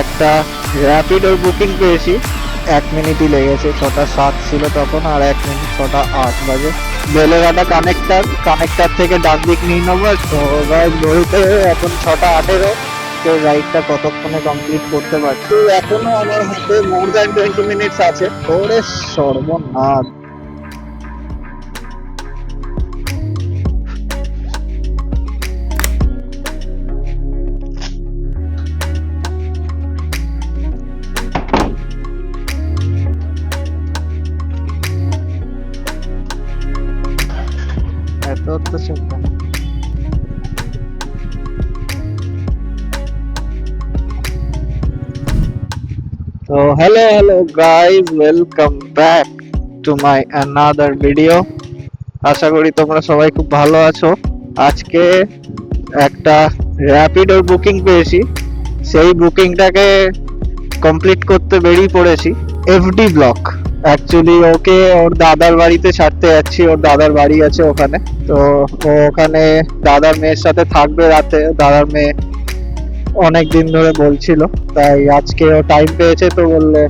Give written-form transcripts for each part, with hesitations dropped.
একটা র্যাপিডোর বুকিং পেয়েছি। 1 মিনিটই লেগেছে, 6টা 7 ছিল তখন, আর 1 মিনিট 6টা 8 বাজে। বেলেঘাটা কানেক্টার থেকে ডান দিক নিয়ে নেবো। তো বলতে এখন 6টা 18, তো রাইডটা কতক্ষণে কমপ্লিট করতে পারছি। তো এখনো আমার হাতে মোর দ্যান 20 মিনিটস আছে। ওরে সর্বনাশ! এত অত্যাচার কেন? তো hello guys, welcome back to my another video. আশা করি তোমরা সবাই খুব ভালো আছো। আজকে একটা র্যাপিডোর বুকিং পেয়েছি, সেই বুকিংটাকে কমপ্লিট করতে বেরিয়ে পড়েছি। এফডি ব্লক, অ্যাকচুয়ালি ওকে ওর দাদার বাড়িতে ছাড়তে যাচ্ছি। ওর দাদার বাড়ি আছে ওখানে। তো ও ওখানে দাদার মেয়ের সাথে থাকবে রাতে। দাদার মেয়ে অনেক দিন ধরে বলছিল, তাই আজকে ও টাইম পেয়েছে, তো বললে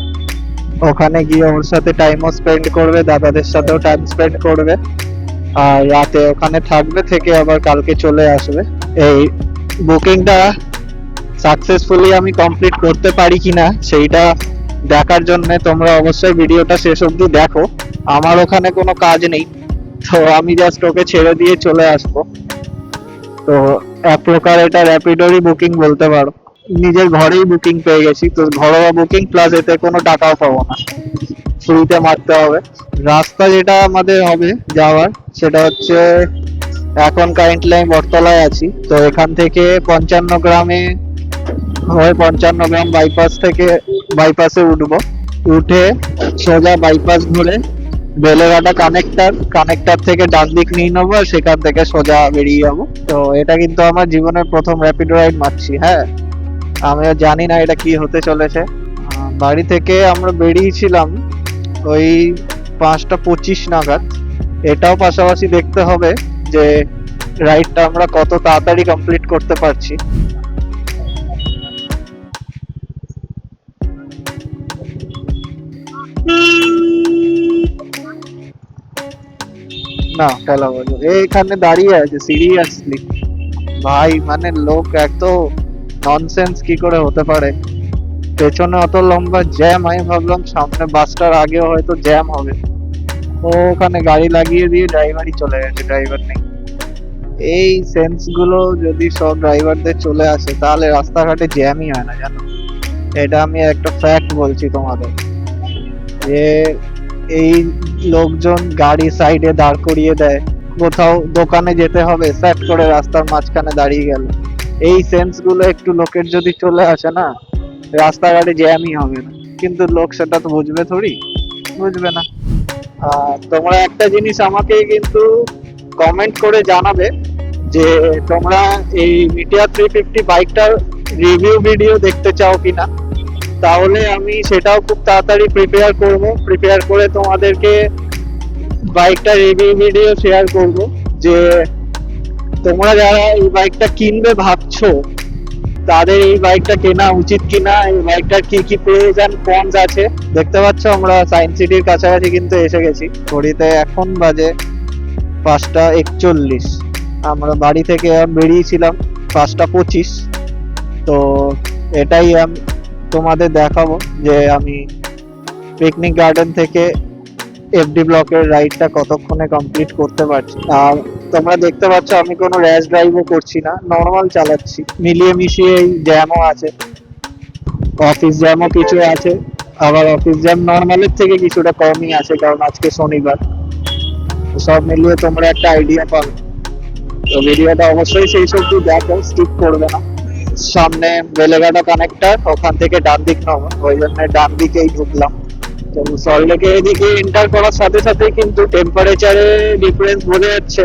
ওখানে গিয়ে ওর সাথে টাইমও স্পেন্ড করবে, দাদাদের সাথেও টাইম স্পেন্ড করবে, আর রাতে ওখানে থাকবে, থেকে আবার কালকে চলে আসবে। এই বুকিংটা সাকসেসফুলি আমি কমপ্লিট করতে পারি কিনা সেইটা দেখার জন্য তোমরা অবশ্যই ভিডিওটা শেষ অবধি দেখো। আমার ওখানে কোনো কাজ নেই, তো আমি জাস্ট ওকে ছেড়ে দিয়ে চলে আসবো। তো এক প্রকার এটা র্যাপিডোরই বুকিং বলতে পারো। নিজের ঘরেই বুকিং পেয়ে গেছি, তো ঘরোয়া বুকিং প্লাস এতে কোনো টাকাও পাবো না, ফ্রিতে মারতে হবে। রাস্তা যেটা আমাদের হবে যাওয়ার, সেটা হচ্ছে এখন কারেন্টলি আমি বটতলায় আছি। তো এখান থেকে 55 গ্রামে হয়ে 55 গ্রাম বাইপাসে উঠবো। উঠে সোজা বাইপাস ঘুরে বেলেঘাটা কানেক্টার থেকে ডান দিক নিয়ে নেবো, আর সেখান থেকে সোজা বেরিয়ে যাবো। তো এটা কিন্তু আমার জীবনের প্রথম র্যাপিড রাইড মারছি। হ্যাঁ, আমিও জানি না এটা কি হতে চলেছে। বাড়ি থেকে আমরা বেরিয়েছিলাম ওই 5টা 25 নাগাদ। এটাও পাশাপাশি দেখতে হবে যে রাইডটা আমরা কত তাড়াতাড়ি কমপ্লিট করতে পারছি। না খেলা বলো, এখানে দাঁড়িয়ে আছে সিরিয়াসলি ভাই, মানে লোক এত ননসেন্স কি করে হতে পারে। পেছনে অত লম্বা জ্যাম, আমি ভাবলাম সামনে বাসটার আগে হয়তো জ্যাম হবে। ও ওখানে গাড়ি লাগিয়ে দিয়ে ড্রাইভারই চলে গেছে, ড্রাইভার নেই। এই সেন্স গুলো যদি সব ড্রাইভারদের চলে আসে তাহলে রাস্তাঘাটে জ্যামই হয় না, জানো। এটা আমি একটা ফ্যাক্ট বলছি তোমাদের, যে এই লোকজন গাড়ি সাইডে দাঁড় করিয়ে দেয়, কোথাও দোকানে যেতে হবে, স্যাট করে রাস্তার মাঝখানে দাঁড়িয়ে গেল। এই সেন্স গুলো একটু লোকের যদি চলে আসে না, রাস্তাঘাটে জ্যামই হবে না। কিন্তু লোক সেটা তো বুঝবে থোড়ি, বুঝবে না। আর তোমরা একটা জিনিস আমাকে কিন্তু কমেন্ট করে জানাবে যে তোমরা এই মিটিয়ার 350 বাইকটার রিভিউ ভিডিও দেখতে চাও কিনা। তাহলে আমি সেটাও খুব তাড়াতাড়ি প্রিপেয়ার করে তোমাদেরকে বাইকটা রিভিউ ভিডিও শেয়ার করব, যে তোমরা যারা এই বাইকটা কিনবে ভাবছো তাদের এই বাইকটা কেনা উচিত কিনা, এই বাইকটার কি কি প্রোজ এন্ড কনস আছে। দেখতে পাচ্ছ আমরা সায়েন্স সিটির কাছাকাছি কিন্তু এসে গেছি। ঘড়িতে এখন বাজে 5টা 41। আমরা বাড়ি থেকে বেরিয়েছিলাম 5টা 25। তো এটাই আমি তোমাদের দেখাবো যে আমি পিকনিক গার্ডেন থেকে এফডি ব্লকের রাইডটা কতক্ষণে কমপ্লিট করতে পারছি। আর তোমরা দেখতে পাচ্ছ আমি কোনো র্যাশ ড্রাইভও করছি না, নর্মাল চালাচ্ছি। মিলিয়ে মিশিয়ে এই জ্যামও আছে, অফিস জ্যামও কিছু আছে, আবার অফিস জ্যাম নর্মালের থেকে কিছুটা কমই আছে, কারণ আজকে শনিবার। সব মিলিয়ে তোমরা একটা আইডিয়া পাবে। তো ভিডিওটা অবশ্যই সেই সব দেখো, স্কিপ করবে না। সামনে বেলেঘাটা কানেক্টার, ওখান থেকে ডান দিক নেবো, ওই জন্য ডান দিকেই ঢুকলাম। তো সল্টলেকে এদিকে এন্টার করার সাথে সাথে কিন্তু টেম্পারেচারে ডিফারেন্স বোঝা যাচ্ছে।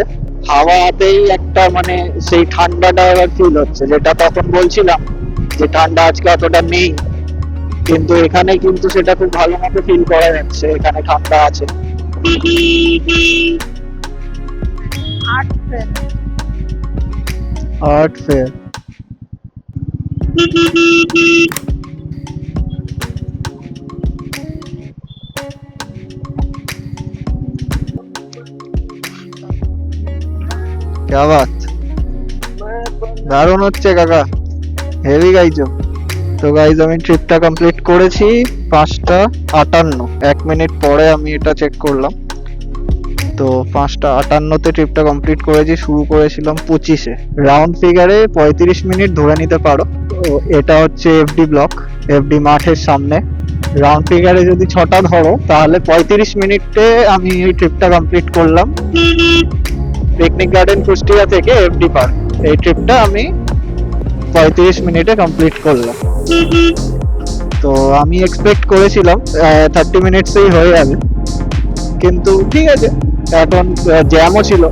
হাওয়াতেই একটা মানে সেই ঠান্ডাটা এবার ফিল হচ্ছে, যেটা তখন বলছিলাম যে ঠান্ডা আজকে অতটা নেই, কিন্তু এখানে কিন্তু সেটা খুব ভালো মতো ফিল করা যাচ্ছে, এখানে ঠান্ডা আছে। আর্ট ফেয়ার क्या बात, দারুণ হচ্ছে কাকা, হেভি গাইছো। তো গাইজ আমি ট্রিপটা কমপ্লিট করেছি 5:58, 1 মিনিট পরে আমি এটা চেক করলাম। তো 5:58-তে ট্রিপটা কমপ্লিট করেছি। শুরু করেছিলাম 25-এ, রাউন্ড ফিগারে 35 মিনিট ধরে নিতে পারো। তো এটা হচ্ছে এফডি ব্লক, এফডি মাঠের সামনে। রাউন্ড ফিগারে যদি 6টা ধরো তাহলে 35 মিনিটে আমি এই ট্রিপটা কমপ্লিট করলাম। পিকনিক গার্ডেন কুষ্টিয়া থেকে এফডি পার্ক, এই ট্রিপটা আমি 35 মিনিটে কমপ্লিট করলাম। তো আমি এক্সপেক্ট করেছিলাম 30 মিনিটসেই হয়ে যাবে, কিন্তু ঠিক আছে, এখন জ্যামও ছিল,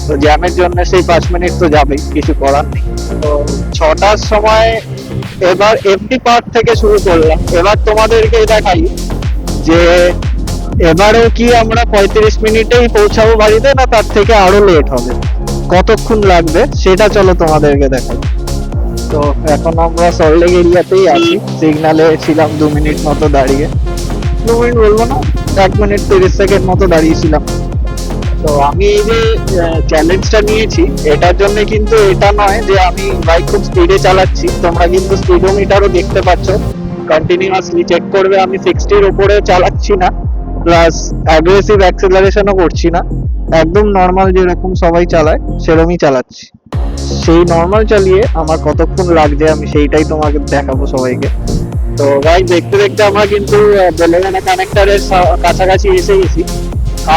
তো জ্যামের জন্য সেই 5 মিনিট তো যাবেই, কিছু করার নেই। তো 6টার সময় এবার এফডি পার্ক থেকে শুরু করলাম। এবার তোমাদেরকে দেখাই যে এবারে কি আমরা 35 মিনিটেই পৌঁছাবো বাড়িতে, না তার থেকে আরো লেট হবে, কতক্ষণ লাগবে সেটা চলো তোমাদেরকে দেখাই। তো এখন আমরা সল্টলেক এরিয়াতেই আছি, সিগনালে ছিলাম 2 মিনিট মতো দাঁড়িয়ে, 2 মিনিট বলবো না, 1 মিনিট 30 সেকেন্ড মতো দাঁড়িয়েছিলাম। তো আমি এই যে চ্যালেঞ্জটা নিয়েছি এটার জন্য, কিন্তু এটা নয় যে আমি বাইক খুব স্পিডে চালাচ্ছি। তোমরা কিন্তু স্পিডোমিটারও দেখতে পাচ্ছ, কন্টিনিউয়াসলি চেক করবে আমি 60-র উপরে চালাচ্ছি না, প্লাস অ্যাগ্রেসিভ অ্যাক্সেলারেশনও করছি না, একদম নর্মাল যেরকম সবাই চালায় সেরকমই চালাচ্ছি। সেই নর্মাল চালিয়ে আমার কতক্ষণ লাগছে আমি সেইটাই তোমাকে দেখাবো সবাইকে। তো ভাই দেখতে দেখতে আমরা কিন্তু বেলেগানা কানেক্টরের কাছাকাছি এসে গেছি,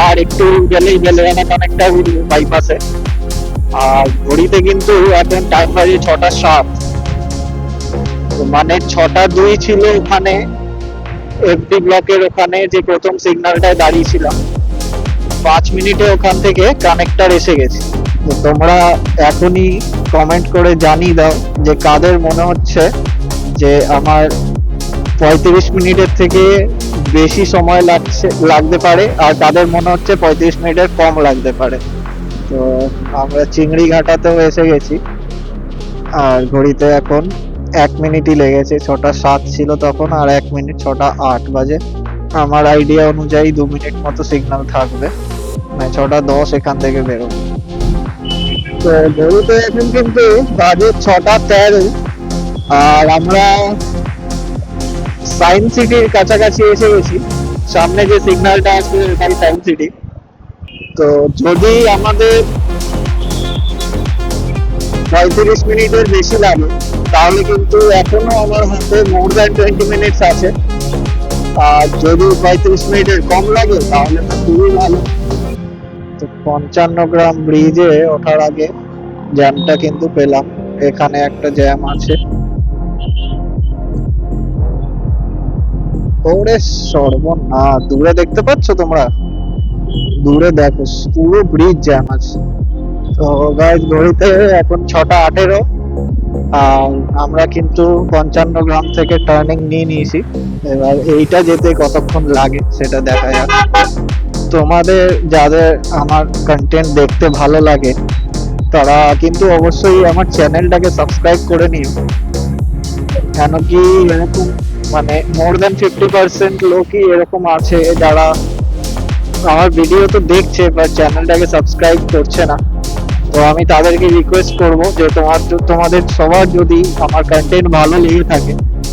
আর একটু গেলেই বেলেগানা কানেক্টর বাইপাসে। আর ঘড়িতে কিন্তু এখন টাইম বাজে 6:07, মানে 6:02 ছিল ওখানে এফডি ব্লকের ওখানে যে প্রথম সিগন্যালটায় দাঁড়িয়েছিলাম। 5 মিনিটে ওখান থেকে কানেক্টর এসে গেছে। তো তোমরা এখনই কমেন্ট করে জানিয়ে দাও যে কাদের মনে হচ্ছে যে আমার 35 মিনিটের থেকে বেশি সময় লাগতে পারে, আর কাদের মনে হচ্ছে 35 মিনিটের কম লাগতে পারে। তো আমরা চিংড়ি ঘাটাতেও এসে গেছি, আর ঘড়িতে এখন 1 মিনিটই লেগেছে। 6:07 ছিল তখন, আর 1 মিনিট 6:08 বাজে। আমার আইডিয়া অনুযায়ী 2 মিনিট মতো সিগন্যাল থাকবে, মানে 6:10 এখান থেকে বেরোবে। তো ঘড়িতে এখন কিন্তু বাজে 6:13, আর আমরা সায়েন্স সিটির কাছাকাছি এসে গেছি। সামনে যে সিগন্যালটা আসবে এটাই সায়েন্স সিটি। তো যদি আমাদের 35 মিনিটের বেশি লাগে তাহলে কিন্তু এখনো আমার হাতে মোর দ্যান 20 মিনিটস আছে, আর যদি 35 মিনিটের কম লাগে তাহলে তো খুবই ভালো। তো 55 গ্রাম ব্রিজে ওঠার আগে জ্যামটা কিন্তু পেলাম, এখানে একটা জ্যাম আছে। ওরে সর্বনাশ, দূরে দেখতে পাচ্ছ তোমরা, দূরে দেখো পুরো ব্রিজ জ্যাম আছে। তো গাইস ঘড়িতে এখন 6:18, আর আমরা কিন্তু 55 গ্রাম থেকে টার্নিং নিয়ে নিয়েছি। এবার এইটা যেতে কতক্ষণ লাগে সেটা দেখা যাক। তোমাদের যাদের আমার কন্টেন্ট দেখতে ভালো লাগে তারা কিন্তু অবশ্যই আমার চ্যানেলটাকে সাবস্ক্রাইব করে নিও, কেন কি এরকম মানে মোর দ্যান 50% লোকই এরকম আছে যারা আমার ভিডিও তো দেখছে বাট চ্যানেলটাকে সাবস্ক্রাইব করছে না। তো আমি তাদেরকে রিকোয়েস্ট করব যে তোমাদের সবার যদি আমার কন্টেন্ট ভালো লেগে থাকে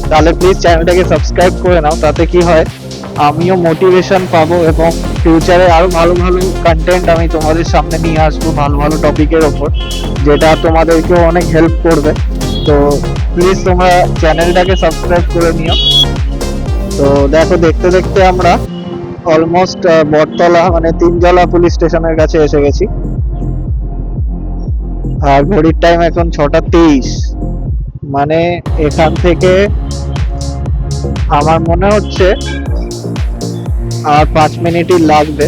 তাহলে প্লিজ চ্যানেলটাকে সাবস্ক্রাইব করে নাও। তাতে কি হয়, আমিও মোটিভেশন পাবো এবং ফিউচারে আরো ভালো ভালো কন্টেন্ট আমি তোমাদের সামনে নিয়ে আসবো, ভালো ভালো টপিকের ওপর, যেটা তোমাদেরকেও অনেক হেল্প করবে। তো প্লিজ তোমরা চ্যানেলটাকে সাবস্ক্রাইব করে নিও। তো দেখো দেখতে দেখতে আমরা অলমোস্ট বটতলা মানে তিনজলা পুলিশ স্টেশনের কাছে এসে গেছি, আর ঘড়ির টাইম এখন 6:23। মানে এখান থেকে আমার মনে হচ্ছে আর 5 মিনিটই লাগবে।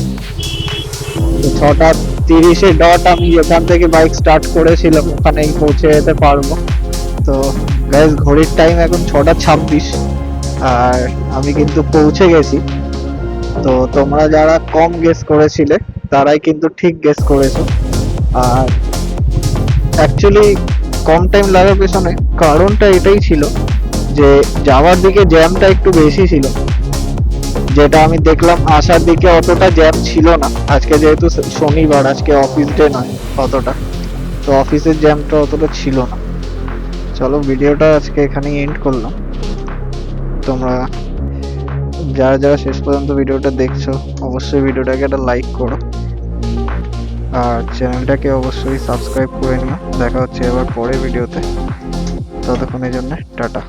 6:30 ডট আমি এখান থেকে বাইক স্টার্ট করেছিলাম, ওখানেই পৌঁছে যেতে পারবো। তো গাইস ঘড়ির টাইম এখন 6:26, আর আমি কিন্তু পৌঁছে গেছি। তো তোমরা যারা কম গেস করেছিলে তারাই কিন্তু ঠিক গেস করেছো। আর অ্যাকচুয়ালি কম টাইম লাগার পেছনে কারণটা এটাই ছিল যে যাওয়ার দিকে জ্যামটা একটু বেশি ছিল, যেটা আমি দেখলাম। আসার দিকে অতটা জ্যাম ছিল না, আজকে যেহেতু শনিবার, আজকে অফিস ডে নয় অতটা। তো অফিসের জ্যামটা অতটা ছিল না। চলো ভিডিওটা আজকে এখানেই এন্ড করলাম। তোমরা যারা যারা শেষ পর্যন্ত ভিডিওটা দেখছো অবশ্যই ভিডিওটাকে একটা লাইক করো আর চ্যানেলটাকে অবশ্যই সাবস্ক্রাইব করে নিও। দেখা হচ্ছে এবার পরের ভিডিওতে, ততক্ষণের জন্য টাটা।